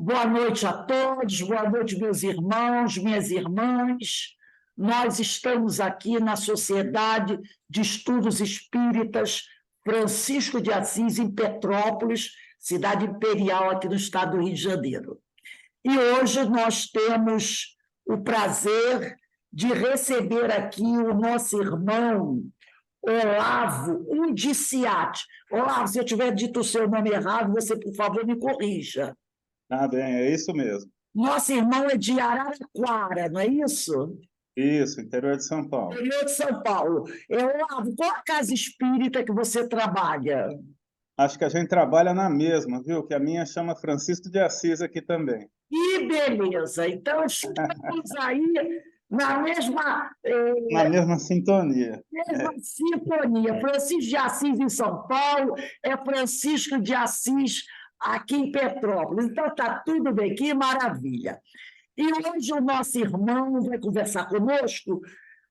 Boa noite a todos, boa noite, meus irmãos, minhas irmãs. Nós estamos aqui na Sociedade de Estudos Espíritas Francisco de Assis, em Petrópolis, cidade imperial aqui no estado do Rio de Janeiro. E hoje nós temos o prazer de receber aqui o nosso irmão Olavo Undiciati. Olavo, se eu tiver dito o seu nome errado, você, por favor, me corrija. Ah, bem, é isso mesmo. Nosso irmão é de Araraquara, não é isso? Isso, interior de São Paulo. Interior de São Paulo. Olavo, qual a casa espírita que você trabalha? Acho que a gente trabalha na mesma, viu? Que a minha chama Francisco de Assis aqui também. Que beleza! Então, estamos aí na Na mesma sintonia. mesma sintonia. Francisco de Assis em São Paulo, é Francisco de Assis aqui em Petrópolis. Então, está tudo bem, que maravilha. E hoje o nosso irmão vai conversar conosco.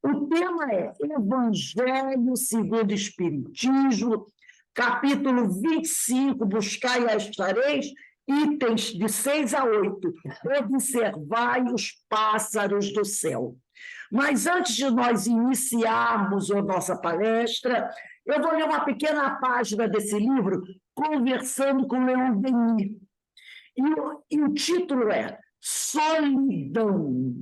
O tema é Evangelho segundo o Espiritismo, capítulo 25, Buscai e achareis, itens de 6 a 8, observai os pássaros do céu. Mas antes de nós iniciarmos a nossa palestra, eu vou ler uma pequena página desse livro, Conversando com Leon Denis. E o título é Solidão.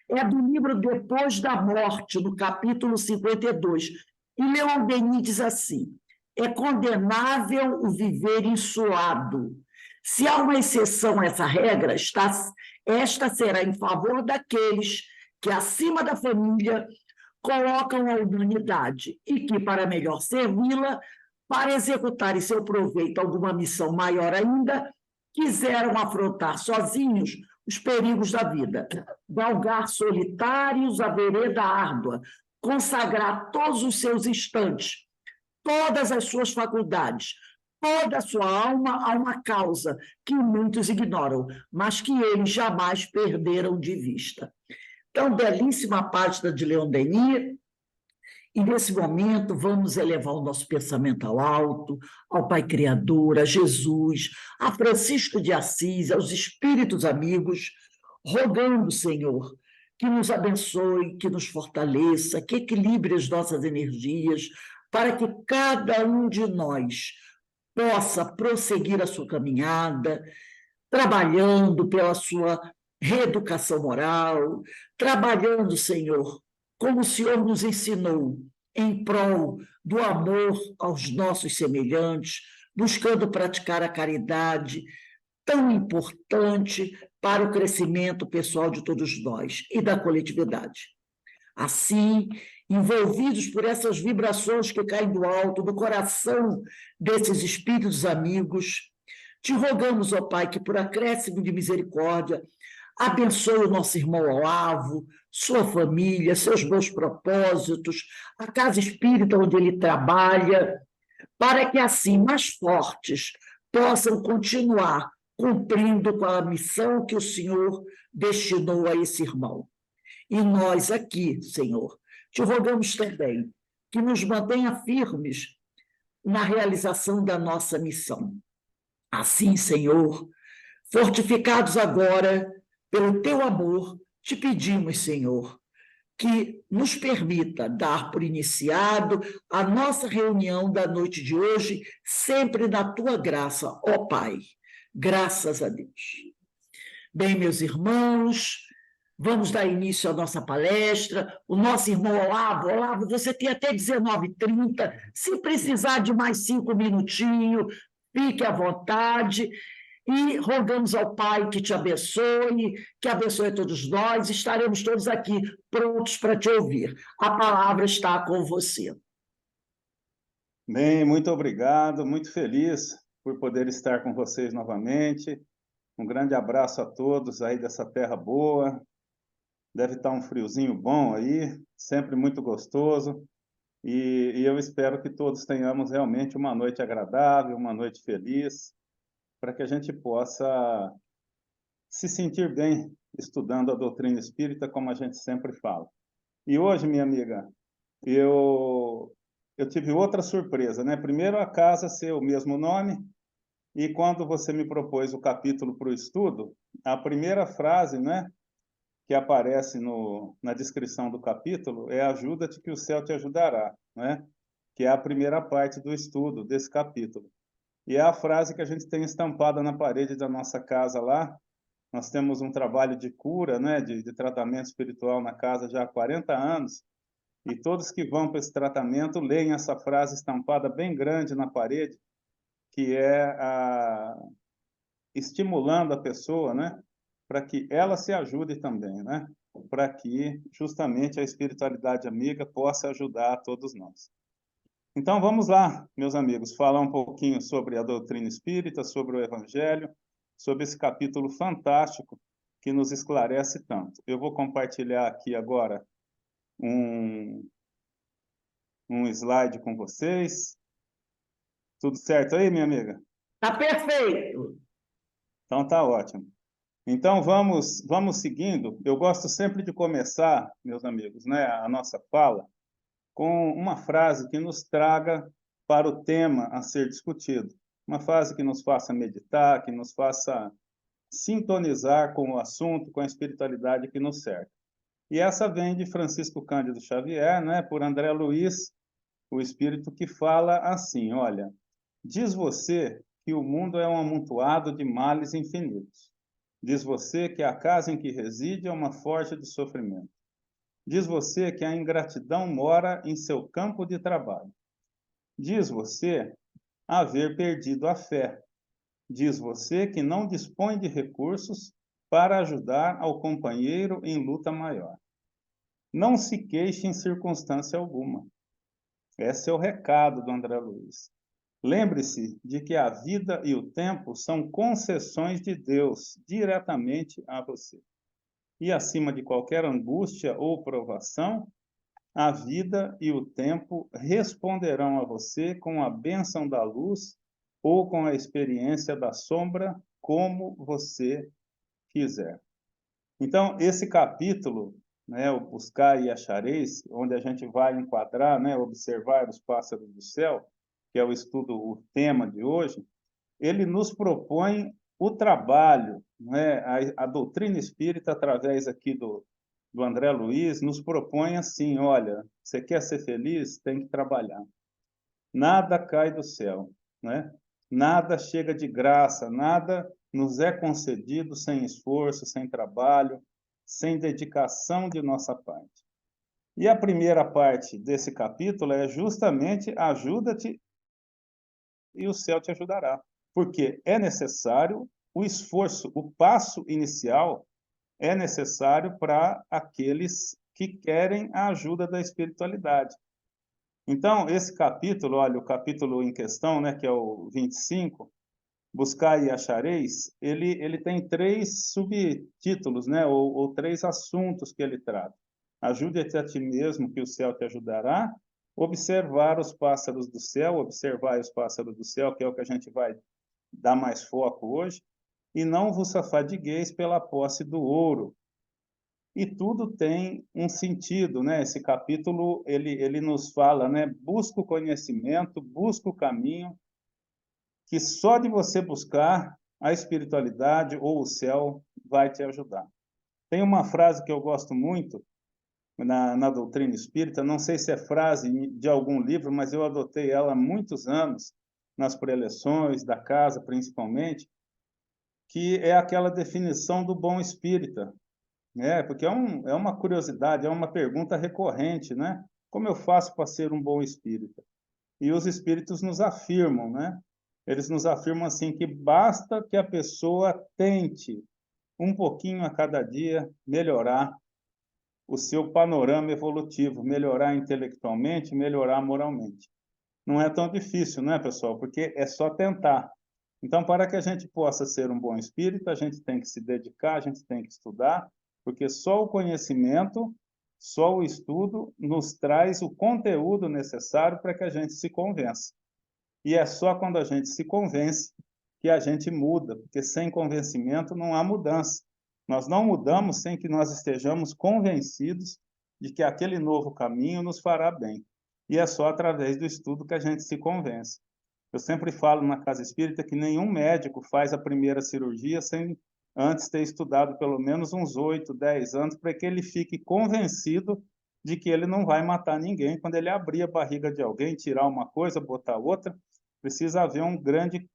É do livro Depois da Morte, no capítulo 52. E Leon Denis diz assim: é condenável o viver insuado. Se há uma exceção a essa regra, esta será em favor daqueles que, acima da família, colocam a humanidade e que, para melhor servi-la, para executar em seu proveito alguma missão maior ainda, quiseram afrontar sozinhos os perigos da vida, galgar solitários a vereda árdua, consagrar todos os seus instantes, todas as suas faculdades, toda a sua alma a uma causa que muitos ignoram, mas que eles jamais perderam de vista. Então, belíssima página de Leon Denis. E, nesse momento, vamos elevar o nosso pensamento ao alto, ao Pai Criador, a Jesus, a Francisco de Assis, aos espíritos amigos, rogando, Senhor, que nos abençoe, que nos fortaleça, que equilibre as nossas energias, para que cada um de nós possa prosseguir a sua caminhada, trabalhando pela sua reeducação moral, trabalhando, Senhor, como o Senhor nos ensinou, em prol do amor aos nossos semelhantes, buscando praticar a caridade, tão importante para o crescimento pessoal de todos nós e da coletividade. Assim, envolvidos por essas vibrações que caem do alto, do coração desses espíritos amigos, te rogamos, ó Pai, que por acréscimo de misericórdia, abençoe o nosso irmão Olavo, sua família, seus bons propósitos, a casa espírita onde ele trabalha, para que assim, mais fortes, possam continuar cumprindo com a missão que o Senhor destinou a esse irmão. E nós aqui, Senhor, te rogamos também que nos mantenha firmes na realização da nossa missão. Assim, Senhor, fortificados agora pelo teu amor, te pedimos, Senhor, que nos permita dar por iniciado a nossa reunião da noite de hoje, sempre na tua graça, ó Pai. Graças a Deus. Bem, meus irmãos, vamos dar início à nossa palestra. O nosso irmão Olavo, você tem até 19h30. Se precisar de mais 5 minutinhos, fique à vontade. E rogamos ao Pai que abençoe todos nós. Estaremos todos aqui prontos para te ouvir. A palavra está com você. Bem, muito obrigado, muito feliz por poder estar com vocês novamente. Um grande abraço a todos aí dessa terra boa. Deve estar um friozinho bom aí, sempre muito gostoso. E eu espero que todos tenhamos realmente uma noite agradável, uma noite feliz, para que a gente possa se sentir bem estudando a doutrina espírita, como a gente sempre fala. E hoje, minha amiga, eu tive outra surpresa, né? Primeiro, a casa ser o mesmo nome, E quando você me propôs o capítulo para o estudo, a primeira frase, né, que aparece na descrição do capítulo é ajuda-te que o céu te ajudará, né? Que é a primeira parte do estudo desse capítulo. E é a frase que a gente tem estampada na parede da nossa casa lá. Nós temos um trabalho de cura, né, de tratamento espiritual na casa já há 40 anos, e todos que vão para esse tratamento leem essa frase estampada bem grande na parede, que é estimulando a pessoa, né, para que ela se ajude também, né, para que justamente a espiritualidade amiga possa ajudar a todos nós. Então vamos lá, meus amigos, falar um pouquinho sobre a doutrina espírita, sobre o Evangelho, sobre esse capítulo fantástico que nos esclarece tanto. Eu vou compartilhar aqui agora um slide com vocês. Tudo certo aí, minha amiga? Tá perfeito. Então tá ótimo. Então vamos seguindo. Eu gosto sempre de começar, meus amigos, né, a nossa fala com uma frase que nos traga para o tema a ser discutido. Uma frase que nos faça meditar, que nos faça sintonizar com o assunto, com a espiritualidade que nos cerca. E essa vem de Francisco Cândido Xavier, né, por André Luiz, o espírito que fala assim, olha, diz você que o mundo é um amontoado de males infinitos. Diz você que a casa em que reside é uma forja de sofrimento. Diz você que a ingratidão mora em seu campo de trabalho. Diz você haver perdido a fé. Diz você que não dispõe de recursos para ajudar ao companheiro em luta maior. Não se queixe em circunstância alguma. Esse é o recado do André Luiz. Lembre-se de que a vida e o tempo são concessões de Deus diretamente a você. E acima de qualquer angústia ou provação, a vida e o tempo responderão a você com a bênção da luz ou com a experiência da sombra, como você quiser. Então, esse capítulo, né, o Buscar e Achareis, onde a gente vai enquadrar, né, observar os pássaros do céu, que é o estudo, o tema de hoje, ele nos propõe o trabalho, né, a doutrina espírita, através aqui do André Luiz, nos propõe assim, olha, você quer ser feliz? Tem que trabalhar. Nada cai do céu, né? Nada chega de graça, nada nos é concedido sem esforço, sem trabalho, sem dedicação de nossa parte. E a primeira parte desse capítulo é justamente ajuda-te e o céu te ajudará. Porque é necessário o esforço, o passo inicial é necessário para aqueles que querem a ajuda da espiritualidade. Então, esse capítulo, olha, o capítulo em questão, né, que é o 25, Buscar e Achareis, ele tem 3 subtítulos, né, ou 3 assuntos que ele trata. Ajude-te a ti mesmo, que o céu te ajudará. Observar os pássaros do céu, observar os pássaros do céu, que é o que a gente vai dar mais foco hoje. E não vos afadigueis pela posse do ouro. E tudo tem um sentido, né? Esse capítulo, ele nos fala, né? Busca o conhecimento, busca o caminho, que só de você buscar a espiritualidade ou o céu vai te ajudar. Tem uma frase que eu gosto muito na doutrina espírita, não sei se é frase de algum livro, mas eu adotei ela há muitos anos, nas preleções da casa, principalmente, que é aquela definição do bom espírita. Porque é uma curiosidade, é uma pergunta recorrente, né? Como eu faço para ser um bom espírita? E os espíritos nos afirmam, né? Eles nos afirmam assim que basta que a pessoa tente um pouquinho a cada dia melhorar o seu panorama evolutivo, melhorar intelectualmente, melhorar moralmente. Não é tão difícil, né, pessoal? Porque é só tentar. Então, para que a gente possa ser um bom espírito, a gente tem que se dedicar, a gente tem que estudar, porque só o conhecimento, só o estudo nos traz o conteúdo necessário para que a gente se convença. E é só quando a gente se convence que a gente muda, porque sem convencimento não há mudança. Nós não mudamos sem que nós estejamos convencidos de que aquele novo caminho nos fará bem. E é só através do estudo que a gente se convence. Eu sempre falo na casa espírita que nenhum médico faz a primeira cirurgia sem antes ter estudado pelo menos uns 8, 10 anos, para que ele fique convencido de que ele não vai matar ninguém. Quando ele abrir a barriga de alguém, tirar uma coisa, botar outra, precisa haver um grande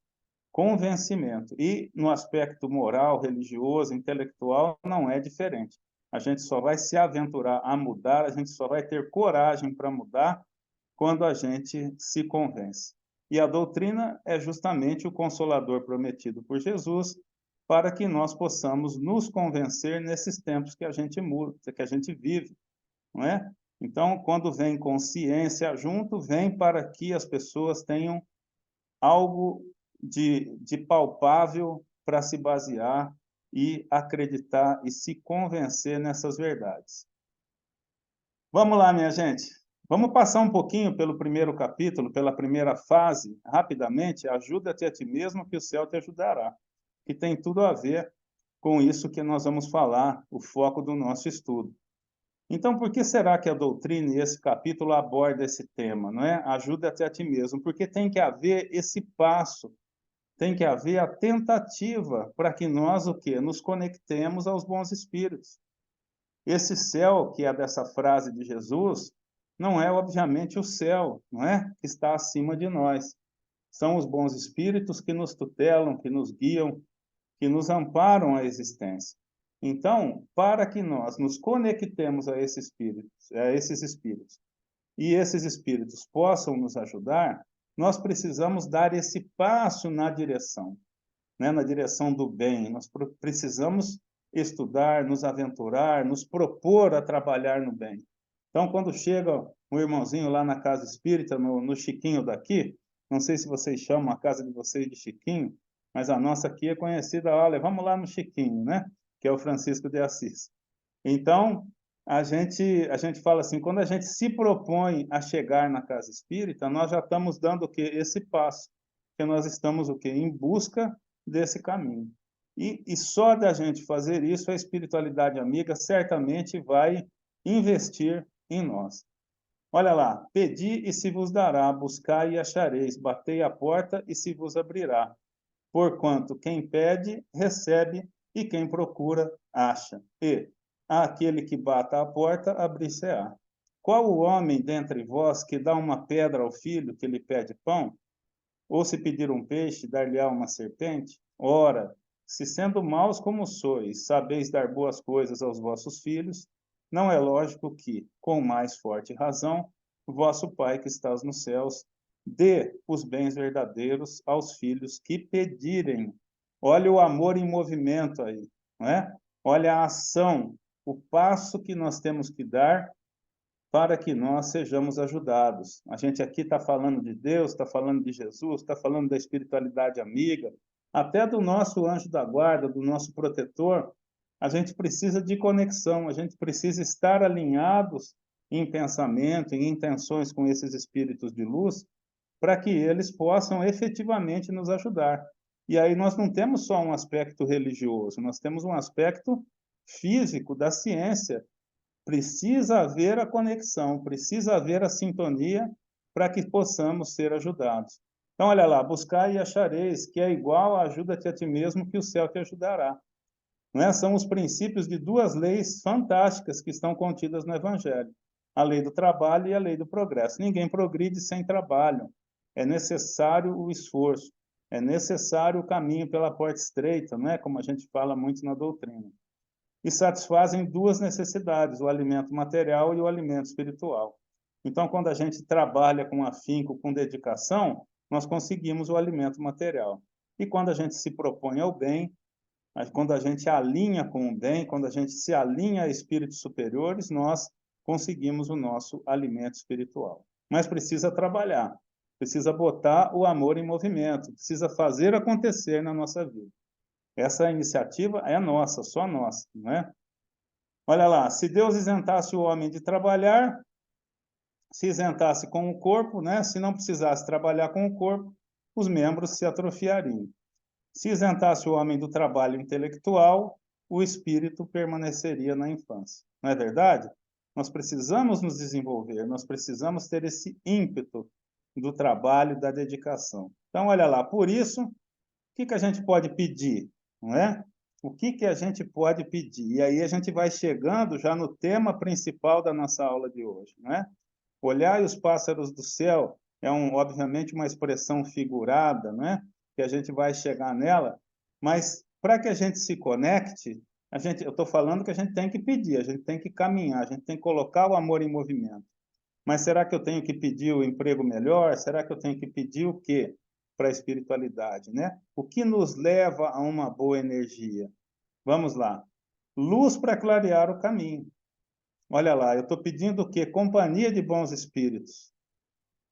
convencimento. E no aspecto moral, religioso, intelectual, não é diferente. A gente só vai se aventurar a mudar, a gente só vai ter coragem para mudar quando a gente se convence. E a doutrina é justamente o consolador prometido por Jesus para que nós possamos nos convencer nesses tempos que a gente muda, que a gente vive, não é? Então, quando vem consciência junto, vem para que as pessoas tenham algo de palpável para se basear e acreditar e se convencer nessas verdades. Vamos lá, minha gente. Vamos passar um pouquinho pelo primeiro capítulo, pela primeira fase, rapidamente. Ajuda-te a ti mesmo, que o céu te ajudará. Que tem tudo a ver com isso que nós vamos falar, o foco do nosso estudo. Então, por que será que a doutrina e esse capítulo aborda esse tema, não é? Ajuda-te a ti mesmo, porque tem que haver esse passo, tem que haver a tentativa para que nós o quê? Nos conectemos aos bons espíritos. Esse céu, que é dessa frase de Jesus, não é obviamente o céu, não é? Que está acima de nós. São os bons espíritos que nos tutelam, que nos guiam, que nos amparam a existência. Então, para que nós nos conectemos a esses espíritos, e esses espíritos possam nos ajudar, nós precisamos dar esse passo na direção, né? Na direção do bem. Nós precisamos estudar, nos aventurar, nos propor a trabalhar no bem. Então, quando chega um irmãozinho lá na casa espírita, no Chiquinho daqui, não sei se vocês chamam a casa de vocês de Chiquinho, mas a nossa aqui é conhecida, olha, vamos lá no Chiquinho, né? Que é o Francisco de Assis. Então, a gente fala assim, quando a gente se propõe a chegar na casa espírita, nós já estamos dando o quê? Esse passo, que nós estamos o quê? Em busca desse caminho. E só da gente fazer isso, a espiritualidade amiga certamente vai investir em nós. Olha lá, pedi e se vos dará, buscai e achareis, batei a porta e se vos abrirá. Porquanto quem pede, recebe, e quem procura, acha. E àquele que bata à porta, abrir-se-á. Qual o homem dentre vós que dá uma pedra ao filho que lhe pede pão? Ou se pedir um peixe, dar-lhe-á uma serpente? Ora, se sendo maus como sois, sabeis dar boas coisas aos vossos filhos, não é lógico que, com mais forte razão, vosso Pai que estás nos céus, dê os bens verdadeiros aos filhos que pedirem. Olha o amor em movimento aí, não é? Olha a ação, o passo que nós temos que dar para que nós sejamos ajudados. A gente aqui está falando de Deus, está falando de Jesus, está falando da espiritualidade amiga, até do nosso anjo da guarda, do nosso protetor. A gente precisa de conexão, a gente precisa estar alinhados em pensamento, em intenções com esses espíritos de luz, para que eles possam efetivamente nos ajudar. E aí nós não temos só um aspecto religioso, nós temos um aspecto físico da ciência. Precisa haver a conexão, precisa haver a sintonia para que possamos ser ajudados. Então, olha lá, buscar e achareis, que é igual a ajuda-te a ti mesmo, que o céu te ajudará. Não é? São os princípios de duas leis fantásticas que estão contidas no Evangelho. A lei do trabalho e a lei do progresso. Ninguém progride sem trabalho. É necessário o esforço. É necessário o caminho pela porta estreita, não é? Como a gente fala muito na doutrina. E satisfazem duas necessidades, o alimento material e o alimento espiritual. Então, quando a gente trabalha com afinco, com dedicação, nós conseguimos o alimento material. E quando a gente se propõe ao bem, quando a gente alinha com o bem, quando a gente se alinha a espíritos superiores, nós conseguimos o nosso alimento espiritual. Mas precisa trabalhar, precisa botar o amor em movimento, precisa fazer acontecer na nossa vida. Essa iniciativa é nossa, só nossa, não é? Olha lá, se Deus isentasse o homem de trabalhar, se isentasse com o corpo, né? Se não precisasse trabalhar com o corpo, os membros se atrofiariam. Se isentasse o homem do trabalho intelectual, o espírito permaneceria na infância. Não é verdade? Nós precisamos nos desenvolver, nós precisamos ter esse ímpeto do trabalho, da dedicação. Então, olha lá, por isso, o que a gente pode pedir, não é? O que a gente pode pedir? E aí a gente vai chegando já no tema principal da nossa aula de hoje, não é? Olhar os pássaros do céu é, obviamente, uma expressão figurada, não é? Que a gente vai chegar nela, mas para que a gente se conecte, eu estou falando que a gente tem que pedir, a gente tem que caminhar, a gente tem que colocar o amor em movimento. Mas será que eu tenho que pedir o emprego melhor? Será que eu tenho que pedir o quê para a espiritualidade, né? O que nos leva a uma boa energia? Vamos lá. Luz para clarear o caminho. Olha lá, eu estou pedindo o quê? Companhia de bons espíritos.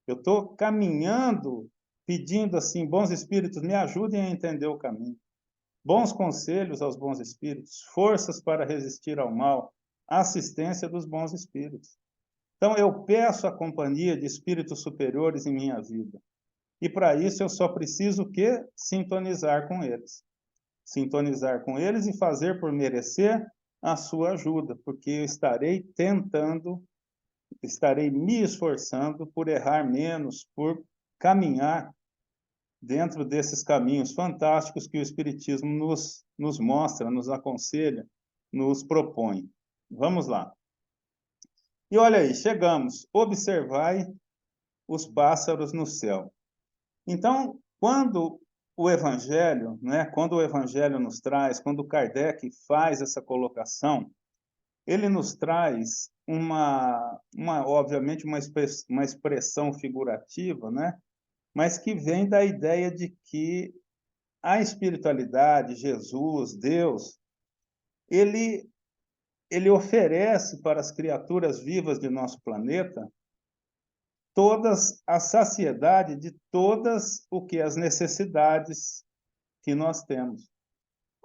Eu estou caminhando, pedindo assim, bons espíritos, me ajudem a entender o caminho. Bons conselhos aos bons espíritos, forças para resistir ao mal, assistência dos bons espíritos. Então, eu peço a companhia de espíritos superiores em minha vida. E para isso eu só preciso o quê? Sintonizar com eles. Sintonizar com eles e fazer por merecer a sua ajuda, porque eu estarei tentando, estarei me esforçando por errar menos, por caminhar dentro desses caminhos fantásticos que o Espiritismo nos mostra, nos aconselha, nos propõe. Vamos lá. E olha aí, chegamos. Observai os pássaros no céu. Então, quando o Evangelho, né, quando o Evangelho nos traz, quando Kardec faz essa colocação, ele nos traz obviamente, uma expressão figurativa, né, mas que vem da ideia de que a espiritualidade, Jesus, Deus, ele, ele oferece para as criaturas vivas de nosso planeta todas a saciedade de todas o que as necessidades que nós temos.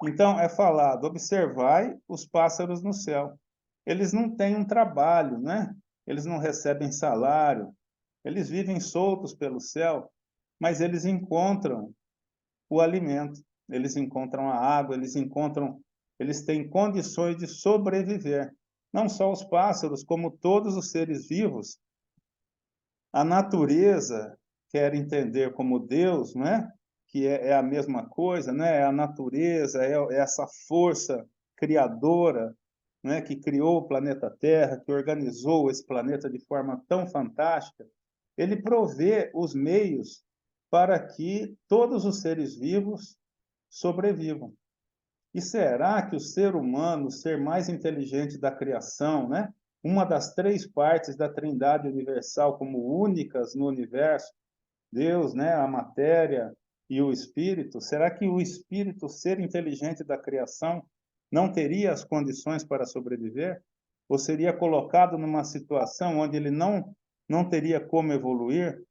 Então é falado: observai os pássaros no céu. Eles não têm um trabalho, né? Eles não recebem salário. Eles vivem soltos pelo céu, mas eles encontram o alimento, eles encontram a água, eles têm condições de sobreviver. Não só os pássaros, como todos os seres vivos. A natureza quer entender como Deus, não é? Que é a mesma coisa, né? É a natureza, é essa força criadora, né? Que criou o planeta Terra, que organizou esse planeta de forma tão fantástica. Ele provê os meios para que todos os seres vivos sobrevivam. E será que o ser humano, o ser mais inteligente da criação, né? Uma das três partes da Trindade universal como únicas no universo, Deus, né, a matéria e o espírito, será que o espírito, ser inteligente da criação, não teria as condições para sobreviver? Ou seria colocado numa situação onde ele não teria como evoluir?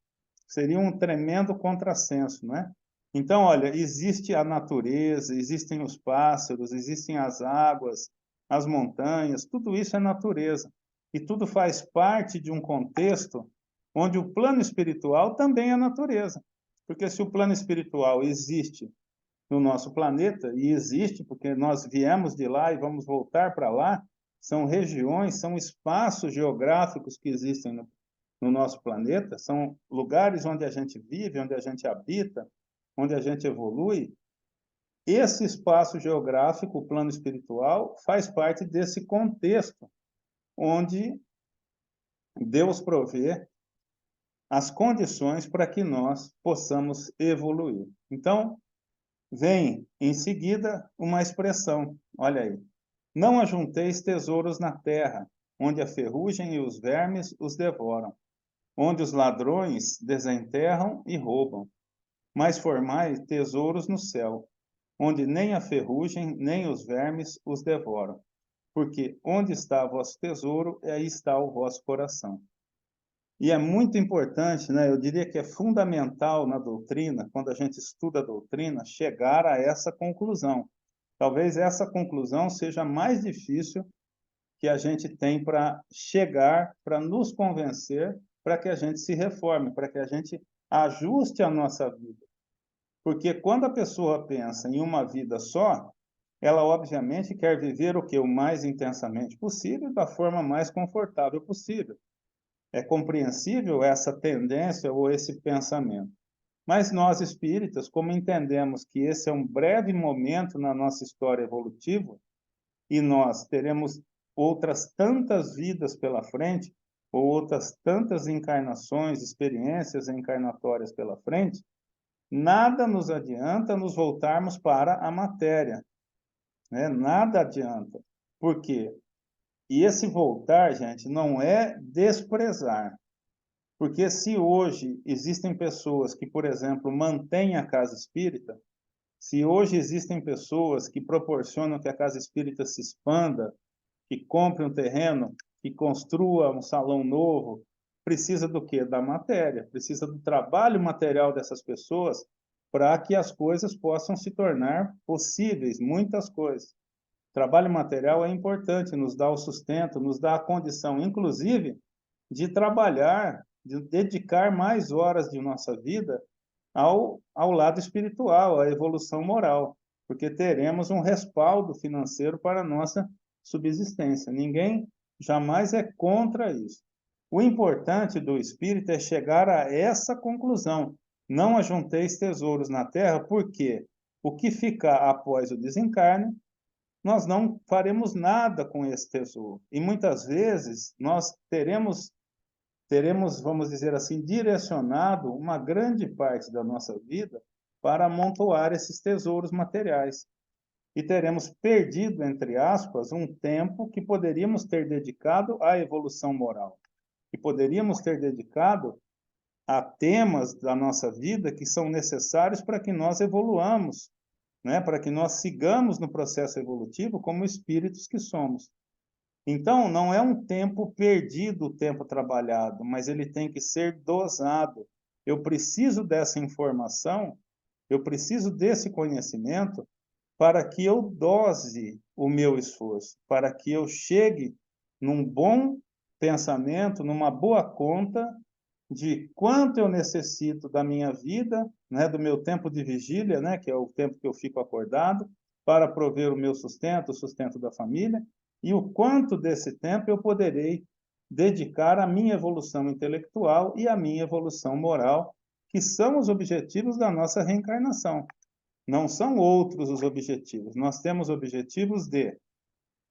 Seria um tremendo contrassenso, não é? Então, olha, existe a natureza, existem os pássaros, existem as águas, as montanhas, tudo isso é natureza. E tudo faz parte de um contexto onde o plano espiritual também é natureza. Porque se o plano espiritual existe no nosso planeta, e existe porque nós viemos de lá e vamos voltar para lá, são regiões, são espaços geográficos que existem no nosso planeta, são lugares onde a gente vive, onde a gente habita, onde a gente evolui. Esse espaço geográfico, o plano espiritual, faz parte desse contexto onde Deus provê as condições para que nós possamos evoluir. Então, vem em seguida uma expressão, olha aí: não ajunteis tesouros na terra, onde a ferrugem e os vermes os devoram, onde os ladrões desenterram e roubam, mas formai tesouros no céu, onde nem a ferrugem nem os vermes os devoram. Porque onde está o vosso tesouro, aí está o vosso coração. E é muito importante, né? Eu diria que é fundamental na doutrina, quando a gente estuda a doutrina, chegar a essa conclusão. Talvez essa conclusão seja mais difícil que a gente tem para chegar, para nos convencer, para que a gente se reforme, para que a gente ajuste a nossa vida. Porque quando a pessoa pensa em uma vida só, ela obviamente quer viver o que? O mais intensamente possível, da forma mais confortável possível. É compreensível essa tendência ou esse pensamento. Mas nós, espíritas, como entendemos que esse é um breve momento na nossa história evolutiva, e nós teremos outras tantas vidas pela frente, ou outras tantas encarnações, experiências encarnatórias pela frente, nada nos adianta nos voltarmos para a matéria, né? Nada adianta. Por quê? E esse voltar, gente, não é desprezar. Porque se hoje existem pessoas que, por exemplo, mantêm a casa espírita, se hoje existem pessoas que proporcionam que a casa espírita se expanda, que compre um terreno, que construa um salão novo, precisa do quê? Da matéria, precisa do trabalho material dessas pessoas para que as coisas possam se tornar possíveis, muitas coisas. O trabalho material é importante, nos dá o sustento, nos dá a condição, inclusive, de trabalhar, de dedicar mais horas de nossa vida ao lado espiritual, à evolução moral, porque teremos um respaldo financeiro para a nossa subsistência. Ninguém jamais é contra isso. O importante do espírito é chegar a essa conclusão. Não ajunteis tesouros na terra, porque o que ficar após o desencarne, nós não faremos nada com esse tesouro. E muitas vezes nós teremos, vamos dizer assim, direcionado uma grande parte da nossa vida para amontoar esses tesouros materiais. E teremos perdido, entre aspas, um tempo que poderíamos ter dedicado à evolução moral, que poderíamos ter dedicado a temas da nossa vida que são necessários para que nós evoluamos, né? Para que nós sigamos no processo evolutivo como espíritos que somos. Então, não é um tempo perdido, o tempo trabalhado, mas ele tem que ser dosado. Eu preciso dessa informação, eu preciso desse conhecimento para que eu dose o meu esforço, para que eu chegue num bom pensamento, numa boa conta de quanto eu necessito da minha vida, né, do meu tempo de vigília, né, que é o tempo que eu fico acordado, para prover o meu sustento, o sustento da família, e o quanto desse tempo eu poderei dedicar à minha evolução intelectual e à minha evolução moral, que são os objetivos da nossa reencarnação. Não são outros os objetivos. Nós temos objetivos de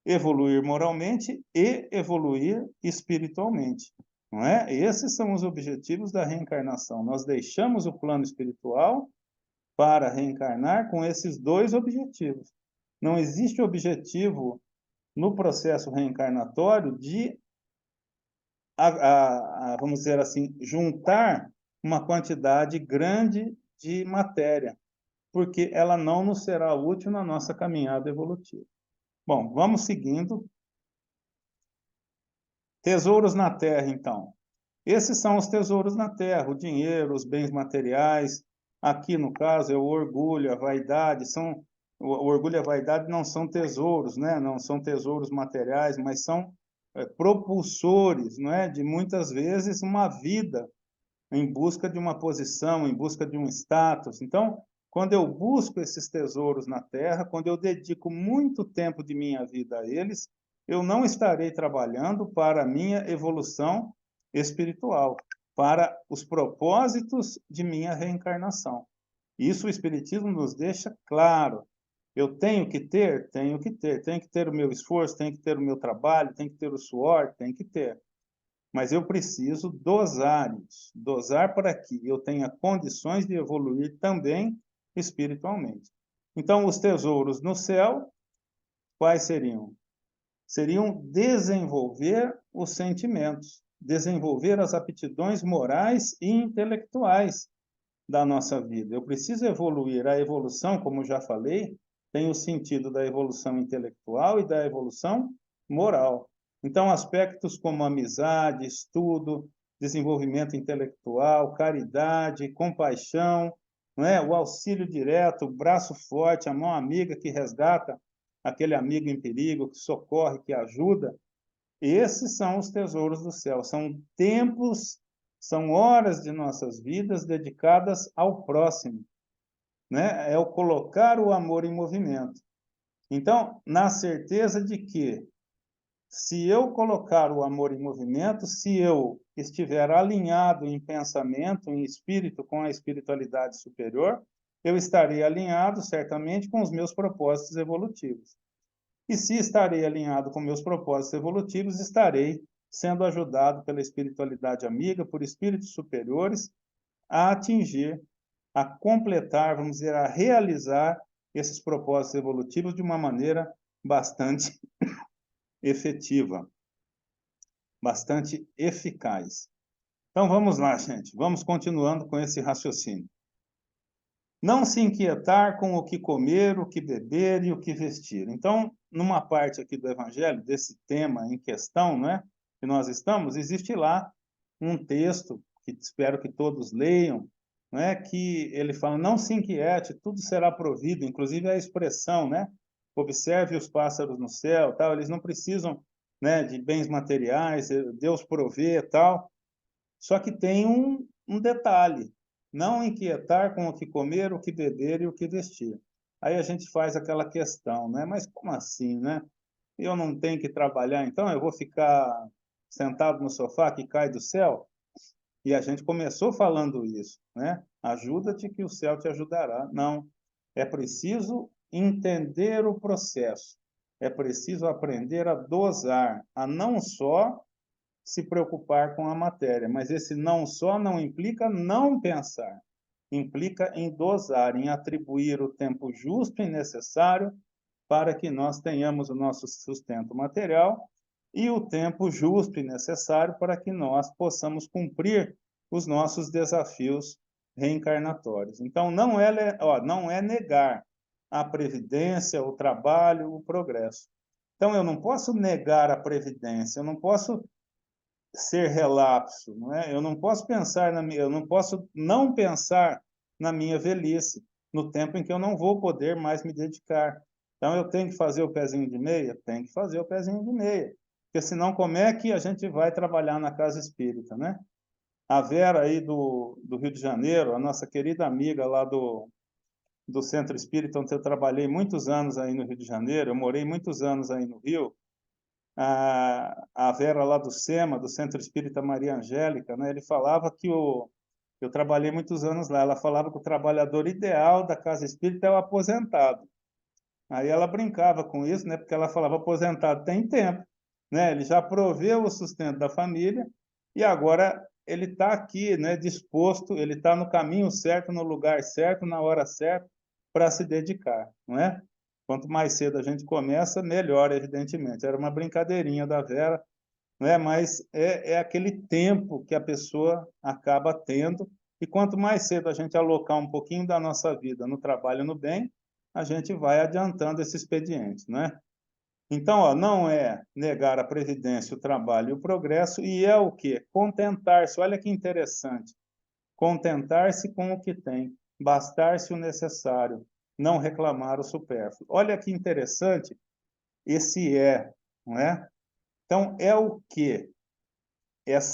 evoluir moralmente e evoluir espiritualmente. Não é? Esses são os objetivos da reencarnação. Nós deixamos o plano espiritual para reencarnar com esses dois objetivos. Não existe objetivo no processo reencarnatório de, vamos dizer assim, juntar uma quantidade grande de matéria, porque ela não nos será útil na nossa caminhada evolutiva. Bom, vamos seguindo. Tesouros na terra, então. Esses são os tesouros na terra, o dinheiro, os bens materiais. Aqui, no caso, é o orgulho, a vaidade. O orgulho e a vaidade não são tesouros, né? Não são tesouros materiais, mas são propulsores, não é? De muitas vezes uma vida em busca de uma posição, em busca de um status. Então, quando eu busco esses tesouros na terra, quando eu dedico muito tempo de minha vida a eles, eu não estarei trabalhando para a minha evolução espiritual, para os propósitos de minha reencarnação. Isso o Espiritismo nos deixa claro. Eu tenho que ter? Tenho que ter. Tenho que ter o meu esforço, tenho que ter o meu trabalho, tenho que ter o suor, tenho que ter. Mas eu preciso dosar isso, dosar para que eu tenha condições de evoluir também espiritualmente. Então, os tesouros no céu, quais seriam? Seriam desenvolver os sentimentos, desenvolver as aptidões morais e intelectuais da nossa vida. Eu preciso evoluir. A evolução, como já falei, tem o sentido da evolução intelectual e da evolução moral. Então, aspectos como amizade, estudo, desenvolvimento intelectual, caridade, compaixão, não é? O auxílio direto, o braço forte, a mão amiga que resgata aquele amigo em perigo, que socorre, que ajuda. Esses são os tesouros do céu. São tempos, são horas de nossas vidas dedicadas ao próximo, né? É o colocar o amor em movimento. Então, na certeza de que Se eu colocar o amor em movimento, se eu estiver alinhado em pensamento, em espírito, com a espiritualidade superior, eu estarei alinhado, certamente, com os meus propósitos evolutivos. E se estarei alinhado com meus propósitos evolutivos, estarei sendo ajudado pela espiritualidade amiga, por espíritos superiores, a atingir, a completar, vamos dizer, a realizar esses propósitos evolutivos de uma maneira bastante efetiva, bastante eficaz. Então vamos lá, gente. Vamos continuando com esse raciocínio. Não se inquietar com o que comer, o que beber e o que vestir. Então, numa parte aqui do Evangelho, desse tema em questão, né, que nós estamos, existe lá um texto que espero que todos leiam, né, que ele fala: não se inquiete, tudo será provido, inclusive a expressão, né, observe os pássaros no céu, tal, eles não precisam, né, de bens materiais, Deus provê, tal. Só que tem um detalhe: não inquietar com o que comer, o que beber e o que vestir. Aí a gente faz aquela questão, né? Mas como assim, né? Eu não tenho que trabalhar, então eu vou ficar sentado no sofá que cai do céu? E a gente começou falando isso, né? Ajuda-te que o céu te ajudará. Não, é preciso entender o processo. É preciso aprender a dosar, a não só se preocupar com a matéria, mas esse não só não implica não pensar, implica em dosar, em atribuir o tempo justo e necessário para que nós tenhamos o nosso sustento material e o tempo justo e necessário para que nós possamos cumprir os nossos desafios reencarnatórios. Então, não é negar a previdência, o trabalho, o progresso. Então, eu não posso negar a previdência, eu não posso ser relapso, não é? Eu não posso pensar eu não posso não pensar na minha velhice, no tempo em que eu não vou poder mais me dedicar. Então eu tenho que fazer o pezinho de meia, tenho que fazer o pezinho de meia, porque senão como é que a gente vai trabalhar na casa espírita, né? A Vera aí do Rio de Janeiro, a nossa querida amiga lá do Centro Espírita, onde eu trabalhei muitos anos aí no Rio de Janeiro, eu morei muitos anos aí no Rio, a Vera lá do SEMA, do Centro Espírita Maria Angélica, né, ele falava que eu trabalhei muitos anos lá, ela falava que o trabalhador ideal da casa espírita é o aposentado. Aí ela brincava com isso, né, porque ela falava: aposentado tem tempo, né, ele já proveu o sustento da família e agora ele está aqui, né, disposto, ele está no caminho certo, no lugar certo, na hora certa, para se dedicar, não é? Quanto mais cedo a gente começa, melhor, evidentemente. Era uma brincadeirinha da Vera, né? Mas é aquele tempo que a pessoa acaba tendo, e quanto mais cedo a gente alocar um pouquinho da nossa vida no trabalho e no bem, a gente vai adiantando esse expediente, né? Então, ó, não é negar a previdência, o trabalho e o progresso, e é o quê? Contentar-se. Olha que interessante. Contentar-se com o que tem, bastar-se o necessário, não reclamar o supérfluo. Olha que interessante esse não é? Então, é o que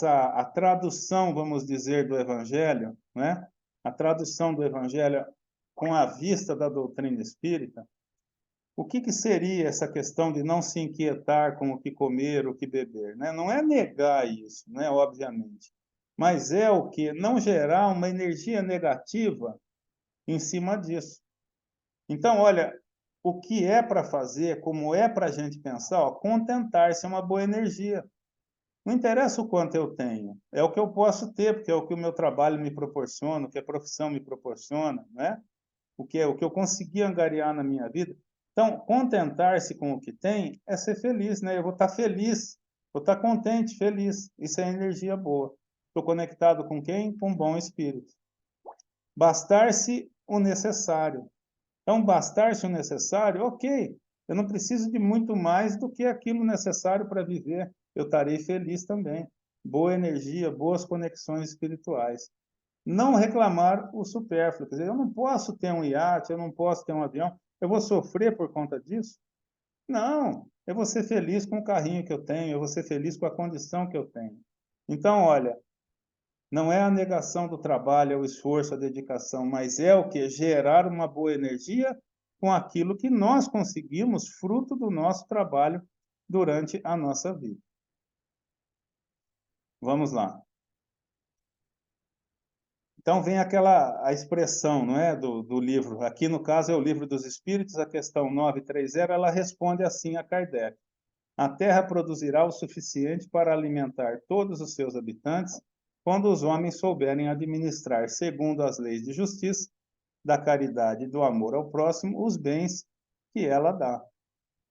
a tradução, vamos dizer, do Evangelho, não é? A tradução do Evangelho com a vista da doutrina espírita. O que seria essa questão de não se inquietar com o que comer, o que beber, né? Não é negar isso, né? Obviamente, mas é o que não gerar uma energia negativa em cima disso. Então, olha, o que é para fazer, como é para a gente pensar, ó, contentar-se é uma boa energia. Não interessa o quanto eu tenho, é o que eu posso ter, porque é o que o meu trabalho me proporciona, o que a profissão me proporciona, né? O que eu consegui angariar na minha vida. Então, contentar-se com o que tem é ser feliz, né? Eu vou estar feliz, vou estar contente, feliz. Isso é energia boa. Estou conectado com quem? Com um bom espírito. Bastar-se o necessário. Então, bastar-se o necessário, ok. Eu não preciso de muito mais do que aquilo necessário para viver. Eu estarei feliz também. Boa energia, boas conexões espirituais. Não reclamar o supérfluo. Quer dizer, eu não posso ter um iate, eu não posso ter um avião. Eu vou sofrer por conta disso? Não. Eu vou ser feliz com o carrinho que eu tenho, eu vou ser feliz com a condição que eu tenho. Então, olha, não é a negação do trabalho, é o esforço, a dedicação, mas é o que? Gerar uma boa energia com aquilo que nós conseguimos, fruto do nosso trabalho durante a nossa vida. Vamos lá. Então vem a expressão, não é, do livro. Aqui, no caso, é o Livro dos Espíritos, a questão 930, ela responde assim a Kardec. A Terra produzirá o suficiente para alimentar todos os seus habitantes quando os homens souberem administrar, segundo as leis de justiça, da caridade e do amor ao próximo, os bens que ela dá.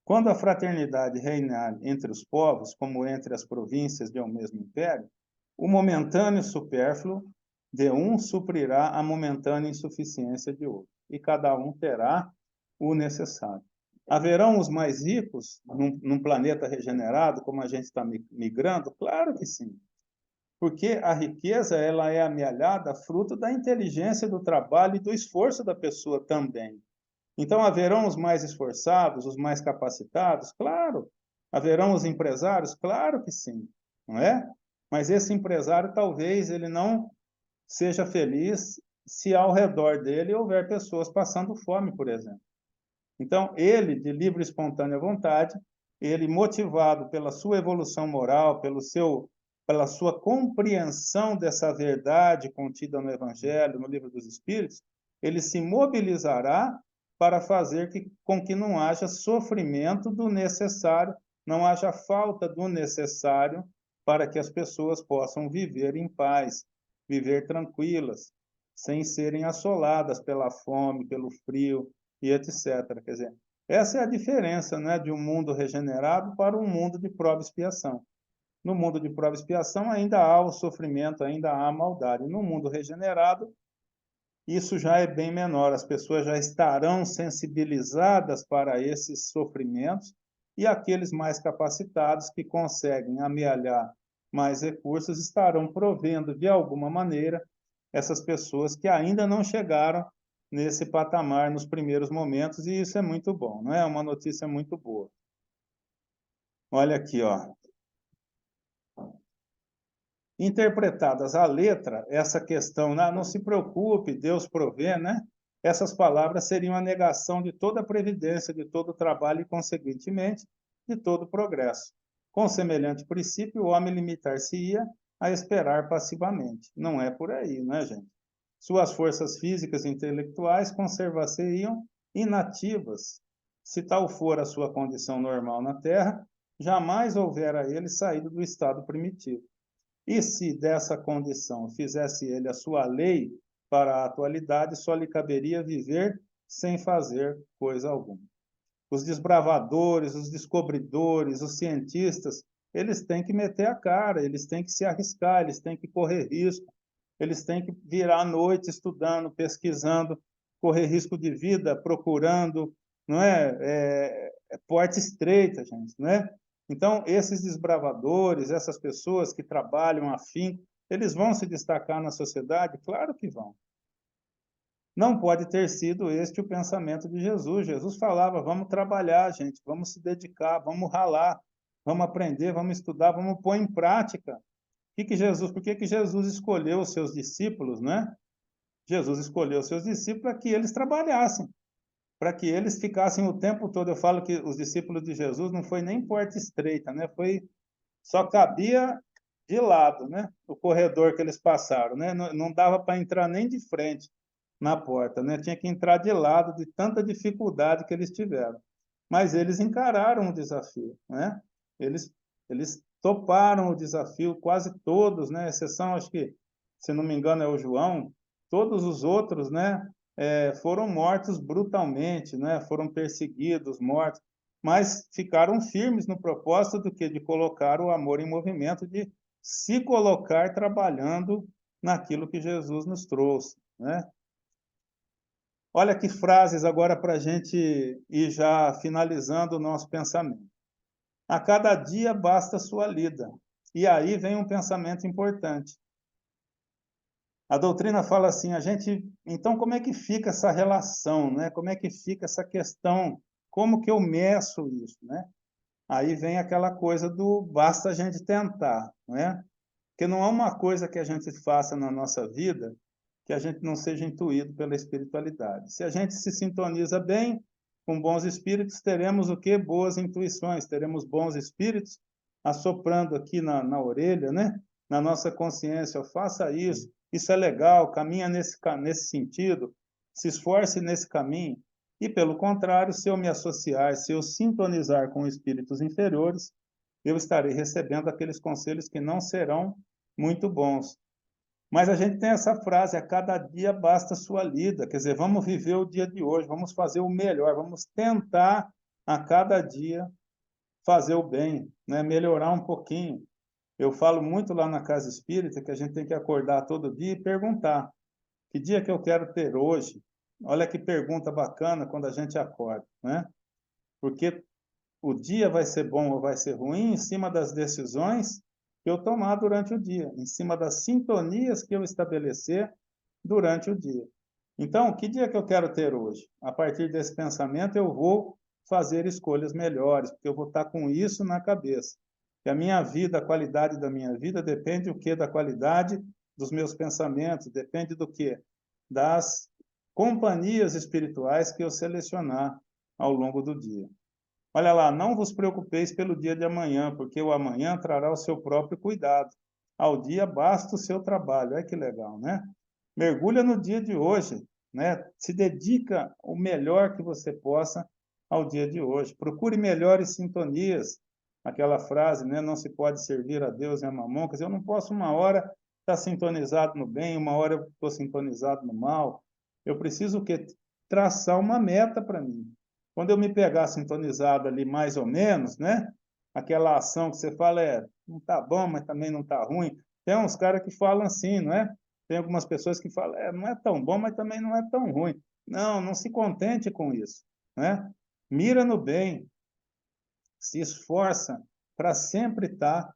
Quando a fraternidade reinar entre os povos, como entre as províncias de um mesmo império, o momentâneo supérfluo de um suprirá a momentânea insuficiência de outro, e cada um terá o necessário. Haverão os mais ricos num planeta regenerado, como a gente está migrando? Claro que sim. Porque a riqueza ela é amealhada fruto da inteligência, do trabalho e do esforço da pessoa também. Então, haverão os mais esforçados, os mais capacitados? Claro. Haverão os empresários? Claro que sim, não é? Mas esse empresário, talvez, ele não seja feliz se ao redor dele houver pessoas passando fome, por exemplo. Então, ele, de livre e espontânea vontade, ele motivado pela sua evolução moral, pela sua compreensão dessa verdade contida no Evangelho, no Livro dos Espíritos, ele se mobilizará para fazer com que não haja sofrimento do necessário, não haja falta do necessário para que as pessoas possam viver em paz, viver tranquilas, sem serem assoladas pela fome, pelo frio, e etc. Quer dizer, essa é a diferença, né, de um mundo regenerado para um mundo de prova e expiação. No mundo de prova e expiação ainda há o sofrimento, ainda há a maldade. No mundo regenerado, isso já é bem menor. As pessoas já estarão sensibilizadas para esses sofrimentos e aqueles mais capacitados que conseguem amealhar mais recursos estarão provendo de alguma maneira essas pessoas que ainda não chegaram nesse patamar nos primeiros momentos, e isso é muito bom, não é? Uma notícia muito boa. Olha aqui, ó. Interpretadas à letra, essa questão, não se preocupe, Deus provê, né? Essas palavras seriam a negação de toda a previdência, de todo o trabalho e, consequentemente, de todo o progresso. Com semelhante princípio, o homem limitar-se-ia a esperar passivamente. Não é por aí, não é, gente? Suas forças físicas e intelectuais conservar-se-iam inativas. Se tal for a sua condição normal na Terra, jamais houvera ele saído do estado primitivo. E se dessa condição fizesse ele a sua lei para a atualidade, só lhe caberia viver sem fazer coisa alguma. Os desbravadores, os descobridores, os cientistas, eles têm que meter a cara, eles têm que se arriscar, eles têm que correr risco, eles têm que virar à noite estudando, pesquisando, correr risco de vida, procurando, não é? Porta estreita, gente, não é? Então, esses desbravadores, essas pessoas que trabalham afinco, eles vão se destacar na sociedade? Claro que vão. Não pode ter sido este o pensamento de Jesus. Jesus falava, vamos trabalhar, gente, vamos se dedicar, vamos ralar, vamos aprender, vamos estudar, vamos pôr em prática. Por que Jesus escolheu os seus discípulos, né? Jesus escolheu os seus discípulos para que eles trabalhassem, para que eles ficassem o tempo todo. Eu falo que os discípulos de Jesus não foi nem porta estreita, né? Só cabia de lado, né? O corredor que eles passaram, né? Não dava para entrar nem de frente na porta, né? Tinha que entrar de lado de tanta dificuldade que eles tiveram. Mas eles encararam o desafio, né? Eles toparam o desafio, quase todos, né? Exceção, acho que, se não me engano, é o João. Todos os outros, né? Foram mortos brutalmente, né? Foram perseguidos, mortos, mas ficaram firmes no propósito de colocar o amor em movimento, de se colocar trabalhando naquilo que Jesus nos trouxe, né? Olha que frases agora para a gente ir já finalizando o nosso pensamento. A cada dia basta sua lida. E aí vem um pensamento importante. A doutrina fala assim, então como é que fica essa relação, né? Como é que fica essa questão? Como que eu meço isso, né? Aí vem aquela coisa do basta a gente tentar, né? Porque não é uma coisa que a gente faça na nossa vida que a gente não seja intuído pela espiritualidade. Se a gente se sintoniza bem, com bons espíritos, teremos o quê? Boas intuições, teremos bons espíritos assoprando aqui na orelha, né? Na nossa consciência, faça isso é legal, caminha nesse sentido, se esforce nesse caminho. E, pelo contrário, se eu me associar, se eu sintonizar com espíritos inferiores, eu estarei recebendo aqueles conselhos que não serão muito bons. Mas a gente tem essa frase, a cada dia basta a sua lida, quer dizer, vamos viver o dia de hoje, vamos fazer o melhor, vamos tentar a cada dia fazer o bem, né? Melhorar um pouquinho. Eu falo muito lá na Casa Espírita que a gente tem que acordar todo dia e perguntar, que dia que eu quero ter hoje? Olha que pergunta bacana quando a gente acorda, né? Porque o dia vai ser bom ou vai ser ruim em cima das decisões que eu tomar durante o dia, em cima das sintonias que eu estabelecer durante o dia. Então, que dia que eu quero ter hoje? A partir desse pensamento, eu vou fazer escolhas melhores, porque eu vou estar com isso na cabeça. Que a minha vida, a qualidade da minha vida, depende do quê? Da qualidade dos meus pensamentos, depende do quê? Das companhias espirituais que eu selecionar ao longo do dia. Olha lá, não vos preocupeis pelo dia de amanhã, porque o amanhã trará o seu próprio cuidado. Ao dia basta o seu trabalho. Olha que legal, né? Mergulha no dia de hoje, né? Se dedica o melhor que você possa ao dia de hoje. Procure melhores sintonias. Aquela frase, né? Não se pode servir a Deus e a mamon. Quer dizer, eu não posso uma hora estar sintonizado no bem, uma hora eu estou sintonizado no mal. Eu preciso o quê? Traçar uma meta para mim. Quando eu me pegar sintonizado ali mais ou menos, né? Aquela ação que você fala não tá bom, mas também não tá ruim. Tem uns caras que falam assim, não é? Tem algumas pessoas que falam, não é tão bom, mas também não é tão ruim. Não, não se contente com isso, né? Mira no bem, se esforça para sempre estar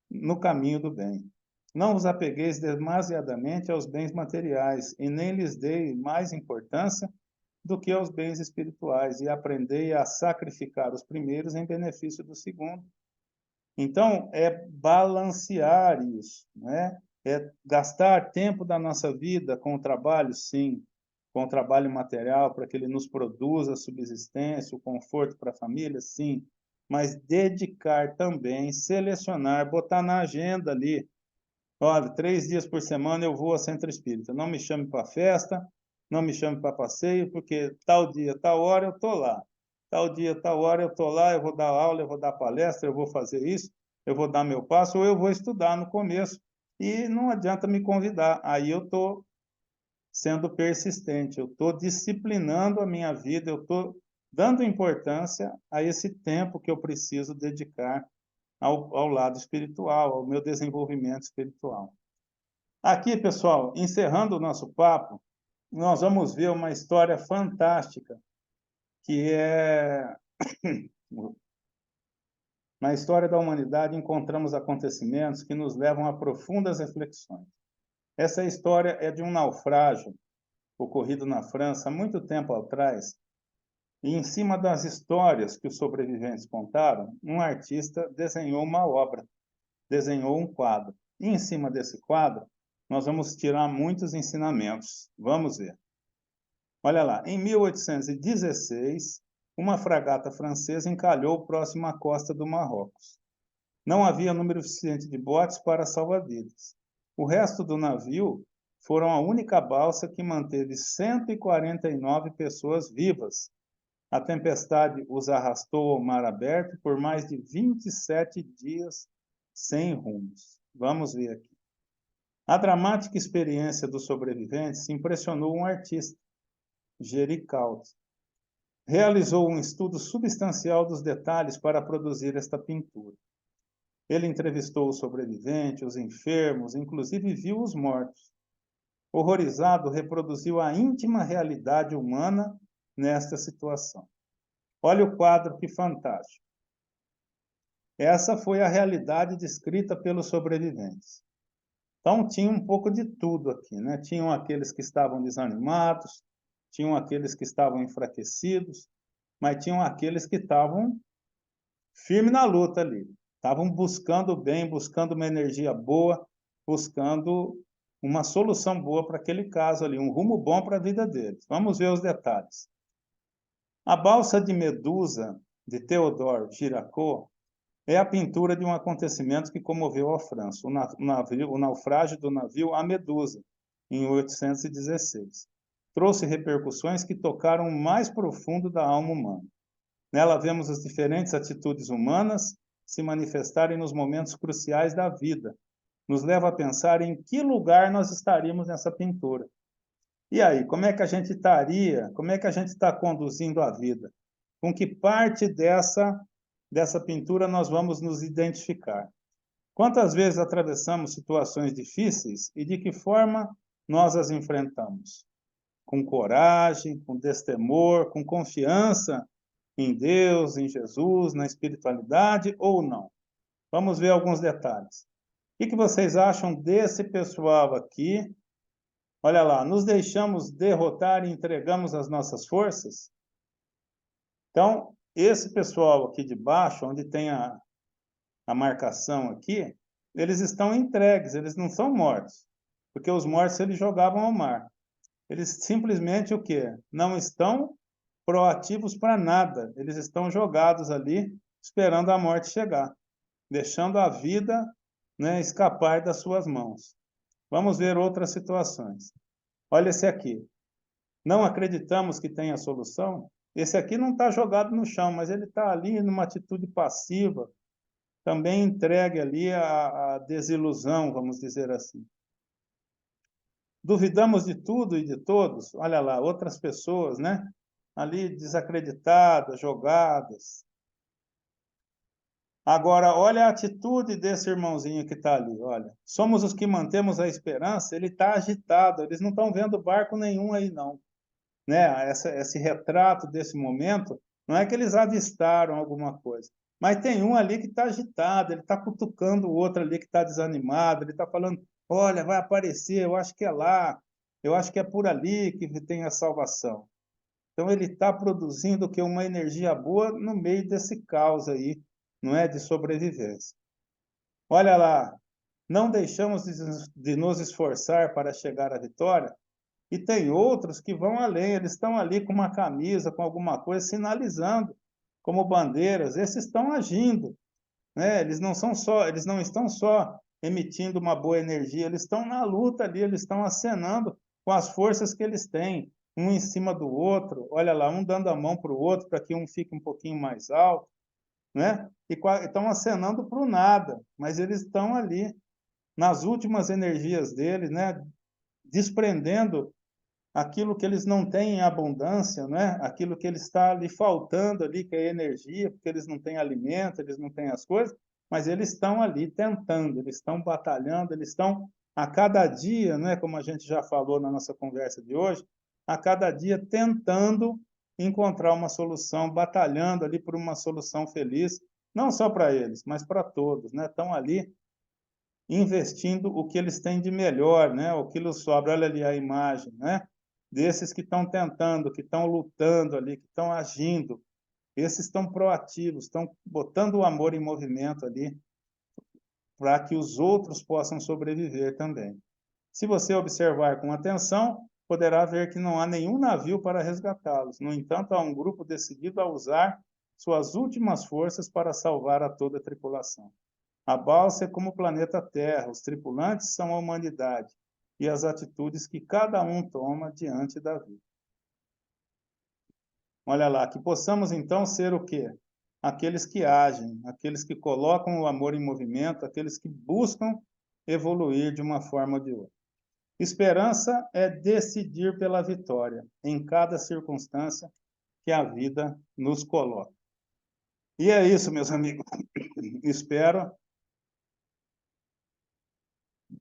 no caminho do bem. Não vos apegueis demasiadamente aos bens materiais e nem lhes deis mais importância do que aos bens espirituais, e aprendei a sacrificar os primeiros em benefício do segundo. Então, é balancear isso, né? É gastar tempo da nossa vida com o trabalho, sim, com o trabalho material, para que ele nos produza a subsistência, o conforto para a família, sim, mas dedicar também, selecionar, botar na agenda ali. Olha, 3 dias por semana eu vou ao centro espírita. Não me chame para festa, não me chame para passeio, porque tal dia, tal hora eu estou lá. Tal dia, tal hora eu estou lá, eu vou dar aula, eu vou dar palestra, eu vou fazer isso, eu vou dar meu passo, ou eu vou estudar no começo. E não adianta me convidar. Aí eu estou sendo persistente, eu estou disciplinando a minha vida, eu estou dando importância a esse tempo que eu preciso dedicar ao lado espiritual, ao meu desenvolvimento espiritual. Aqui, pessoal, encerrando o nosso papo, nós vamos ver uma história fantástica, que é na história da humanidade encontramos acontecimentos que nos levam a profundas reflexões. Essa história é de um naufrágio ocorrido na França há muito tempo atrás, e em cima das histórias que os sobreviventes contaram, um artista desenhou uma obra, desenhou um quadro. E em cima desse quadro, nós vamos tirar muitos ensinamentos. Vamos ver. Olha lá, em 1816, uma fragata francesa encalhou próximo à costa do Marrocos. Não havia número suficiente de botes para salva-vidas. O resto do navio foram a única balsa que manteve 149 pessoas vivas. A tempestade os arrastou ao mar aberto por mais de 27 dias sem rumos. Vamos ver aqui. A dramática experiência dos sobreviventes impressionou um artista, Géricault. Realizou um estudo substancial dos detalhes para produzir esta pintura. Ele entrevistou os sobreviventes, os enfermos, inclusive viu os mortos. Horrorizado, reproduziu a íntima realidade humana nesta situação. Olha o quadro, que fantástico. Essa foi a realidade descrita pelos sobreviventes. Então, tinha um pouco de tudo aqui, né? Tinham aqueles que estavam desanimados, tinham aqueles que estavam enfraquecidos, mas tinham aqueles que estavam firmes na luta ali. Estavam buscando o bem, buscando uma energia boa, buscando uma solução boa para aquele caso ali, um rumo bom para a vida deles. Vamos ver os detalhes. A Balsa de Medusa, de Théodore Giraud, é a pintura de um acontecimento que comoveu a França, o naufrágio do navio A Medusa, em 1816. Trouxe repercussões que tocaram o mais profundo da alma humana. Nela vemos as diferentes atitudes humanas se manifestarem nos momentos cruciais da vida. Nos leva a pensar em que lugar nós estaríamos nessa pintura. E aí, como é que a gente estaria, como é que a gente está conduzindo a vida? Com que parte dessa pintura nós vamos nos identificar? Quantas vezes atravessamos situações difíceis e de que forma nós as enfrentamos? Com coragem, com destemor, com confiança em Deus, em Jesus, na espiritualidade ou não? Vamos ver alguns detalhes. O que vocês acham desse pessoal aqui? Olha lá, nos deixamos derrotar e entregamos as nossas forças? Então, esse pessoal aqui de baixo, onde tem a marcação aqui, eles estão entregues, eles não são mortos, porque os mortos eles jogavam ao mar. Eles simplesmente o quê? Não estão proativos para nada, eles estão jogados ali, esperando a morte chegar, deixando a vida, né, escapar das suas mãos. Vamos ver outras situações. Olha esse aqui. Não acreditamos que tenha solução? Esse aqui não está jogado no chão, mas ele está ali numa atitude passiva, também entregue ali à desilusão, vamos dizer assim. Duvidamos de tudo e de todos? Olha lá, outras pessoas, né? Ali desacreditadas, jogadas. Agora, olha a atitude desse irmãozinho que está ali, olha. Somos os que mantemos a esperança, ele está agitado, eles não estão vendo barco nenhum aí, não. Né? Esse retrato desse momento, não é que eles avistaram alguma coisa, mas tem um ali que está agitado, ele está cutucando o outro ali que está desanimado, ele está falando, olha, vai aparecer, eu acho que é lá, eu acho que é por ali que tem a salvação. Então ele está produzindo que uma energia boa no meio desse caos aí, não é, de sobrevivência. Olha lá, não deixamos de nos esforçar para chegar à vitória. E tem outros que vão além, eles estão ali com uma camisa, com alguma coisa, sinalizando como bandeiras. Esses estão agindo, né? Eles não estão só emitindo uma boa energia, eles estão na luta ali, eles estão acenando com as forças que eles têm, um em cima do outro. Olha lá, um dando a mão para o outro para que um fique um pouquinho mais alto, né? E estão acenando para o nada, mas eles estão ali nas últimas energias deles, né? Desprendendo aquilo que eles não têm em abundância, né? Aquilo que eles está ali faltando ali, que é energia, porque eles não têm alimento, eles não têm as coisas, mas eles estão ali tentando, eles estão batalhando, eles estão a cada dia, né? Como a gente já falou na nossa conversa de hoje, a cada dia tentando encontrar uma solução, batalhando ali por uma solução feliz, não só para eles, mas para todos, né? Estão ali investindo o que eles têm de melhor, né? O que lhes sobra, olha ali a imagem, né? Desses que estão tentando, que estão lutando ali, que estão agindo. Esses estão proativos, estão botando o amor em movimento ali para que os outros possam sobreviver também. Se você observar com atenção, poderá ver que não há nenhum navio para resgatá-los. No entanto, há um grupo decidido a usar suas últimas forças para salvar a toda a tripulação. A balsa é como o planeta Terra, os tripulantes são a humanidade e as atitudes que cada um toma diante da vida. Olha lá, que possamos então ser o quê? Aqueles que agem, aqueles que colocam o amor em movimento, aqueles que buscam evoluir de uma forma ou de outra. Esperança é decidir pela vitória em cada circunstância que a vida nos coloca. E é isso, meus amigos. Espero.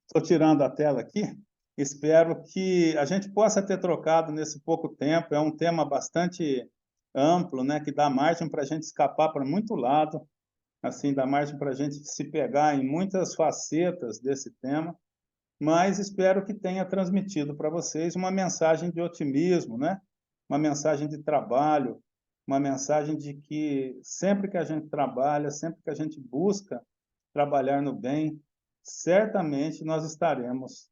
Estou tirando a tela aqui. Espero que a gente possa ter trocado nesse pouco tempo. É um tema bastante amplo, né, que dá margem para a gente escapar para muito lado, assim, dá margem para a gente se pegar em muitas facetas desse tema, mas espero que tenha transmitido para vocês uma mensagem de otimismo, né? Uma mensagem de trabalho, uma mensagem de que sempre que a gente trabalha, sempre que a gente busca trabalhar no bem, certamente nós estaremos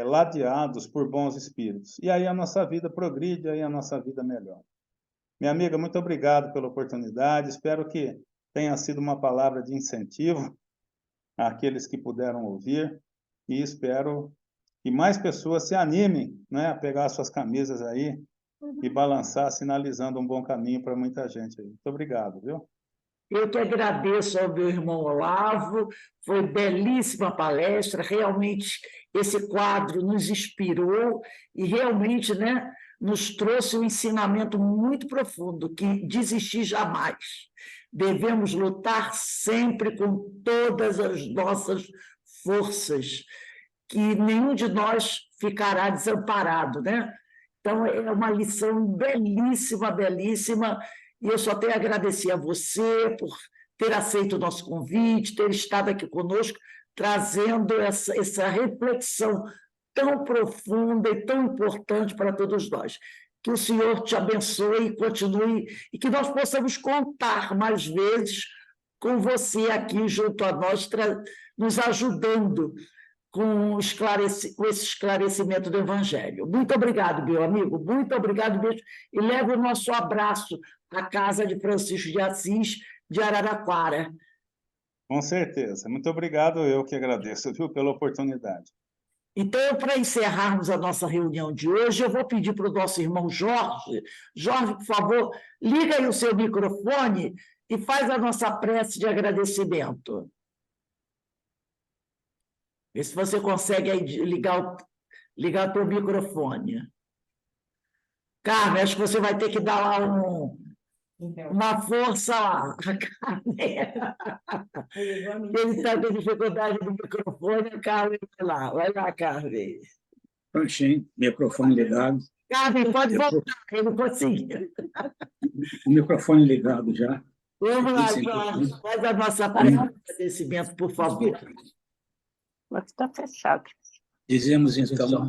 ladeados por bons espíritos. E aí a nossa vida progride, aí a nossa vida melhora. Minha amiga, muito obrigado pela oportunidade. Espero que tenha sido uma palavra de incentivo àqueles que puderam ouvir e espero que mais pessoas se animem, né, a pegar suas camisas aí e balançar, sinalizando um bom caminho para muita gente aí. Muito obrigado, viu? Eu que agradeço ao meu irmão Olavo, foi belíssima palestra, realmente esse quadro nos inspirou e realmente, né, nos trouxe um ensinamento muito profundo, que desistir jamais. Devemos lutar sempre com todas as nossas forças, que nenhum de nós ficará desamparado, né? Então, é uma lição belíssima, belíssima, e eu só tenho a agradecer a você por ter aceito o nosso convite, ter estado aqui conosco, trazendo essa reflexão tão profunda e tão importante para todos nós. Que o Senhor te abençoe e continue, e que nós possamos contar mais vezes com você aqui junto a nós, nos ajudando com esse esclarecimento do Evangelho. Muito obrigado, meu amigo, muito obrigado mesmo, e leve o nosso abraço à casa de Francisco de Assis, de Araraquara. Com certeza. Muito obrigado, eu que agradeço, viu, pela oportunidade. Então, para encerrarmos a nossa reunião de hoje, eu vou pedir para o nosso irmão Jorge. Jorge, por favor, liga aí o seu microfone e faz a nossa prece de agradecimento. Vê se você consegue aí ligar o teu microfone. Carmen, acho que você vai ter que dar lá uma força lá. Ele está com dificuldade no microfone, a Carmen vai lá. Vai lá, Carmen. Prontinho, microfone ligado. Carmen, pode voltar, ele conseguiu. O microfone ligado já. Vamos lá, Jorge, faz a nossa prece de agradecimento, por favor. Mas está fechado. Dizemos, então,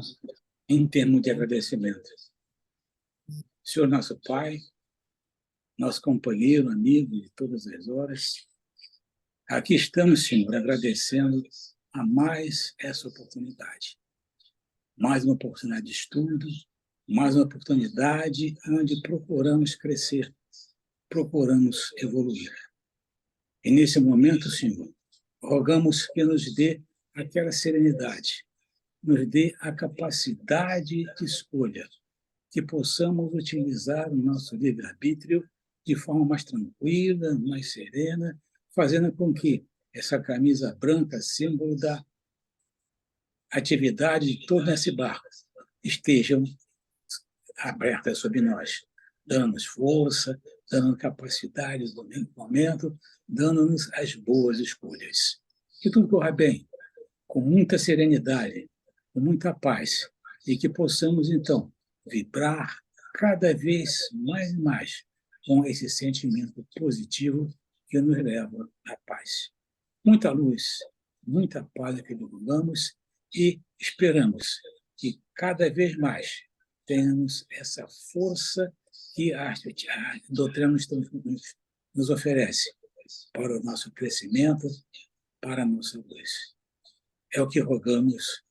em termos de agradecimento, Senhor nosso Pai, nosso companheiro, amigo de todas as horas, aqui estamos, Senhor, agradecendo a mais essa oportunidade. Mais uma oportunidade de estudo, mais uma oportunidade onde procuramos crescer, procuramos evoluir. E nesse momento, Senhor, rogamos que nos dê aquela serenidade, nos dê a capacidade de escolha, que possamos utilizar o nosso livre-arbítrio de forma mais tranquila, mais serena, fazendo com que essa camisa branca, símbolo da atividade de todo esse barco, estejam abertas sobre nós, dando-nos força, dando capacidade no momento, dando-nos as boas escolhas. Que tudo corra bem, com muita serenidade, com muita paz, e que possamos, então, vibrar cada vez mais e mais com esse sentimento positivo que nos leva à paz. Muita luz, muita paz que divulgamos e esperamos que cada vez mais tenhamos essa força que a doutrina nos oferece para o nosso crescimento, para a nossa luz. É o que rogamos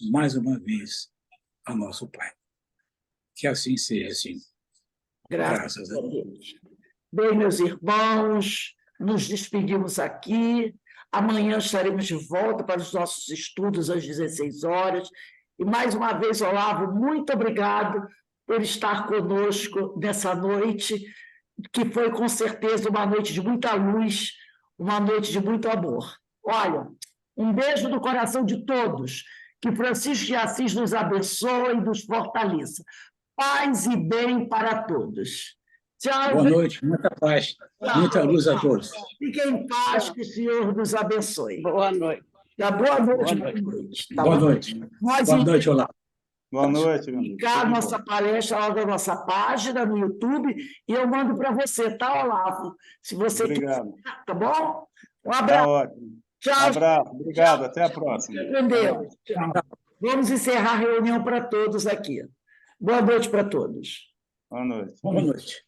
mais uma vez ao nosso Pai. Que assim seja, Senhor. Graças a Deus. Bem, meus irmãos, nos despedimos aqui. Amanhã estaremos de volta para os nossos estudos às 16 horas. E, mais uma vez, Olavo, muito obrigado por estar conosco nessa noite, que foi, com certeza, uma noite de muita luz, uma noite de muito amor. Olha, um beijo no coração de todos. Que Francisco de Assis nos abençoe e nos fortaleça. Paz e bem para todos. Tchau. Boa noite, muita paz, muita luz a todos. Fiquem em paz, que o Senhor nos abençoe. Boa noite. Boa noite. Boa noite. Tá Boa bom? noite. Nós Boa noite, Olá. Boa noite, meu amigo. Ficar nossa palestra lá na nossa página no YouTube e eu mando para você, tá, Olavo? Se você Obrigado. quiser, tá bom? Um Tá abraço. ótimo. Tchau. Um abraço. Obrigado. Até a próxima. Com Deus. Tchau. Vamos encerrar a reunião para todos aqui. Boa noite para todos. Boa noite. Boa noite.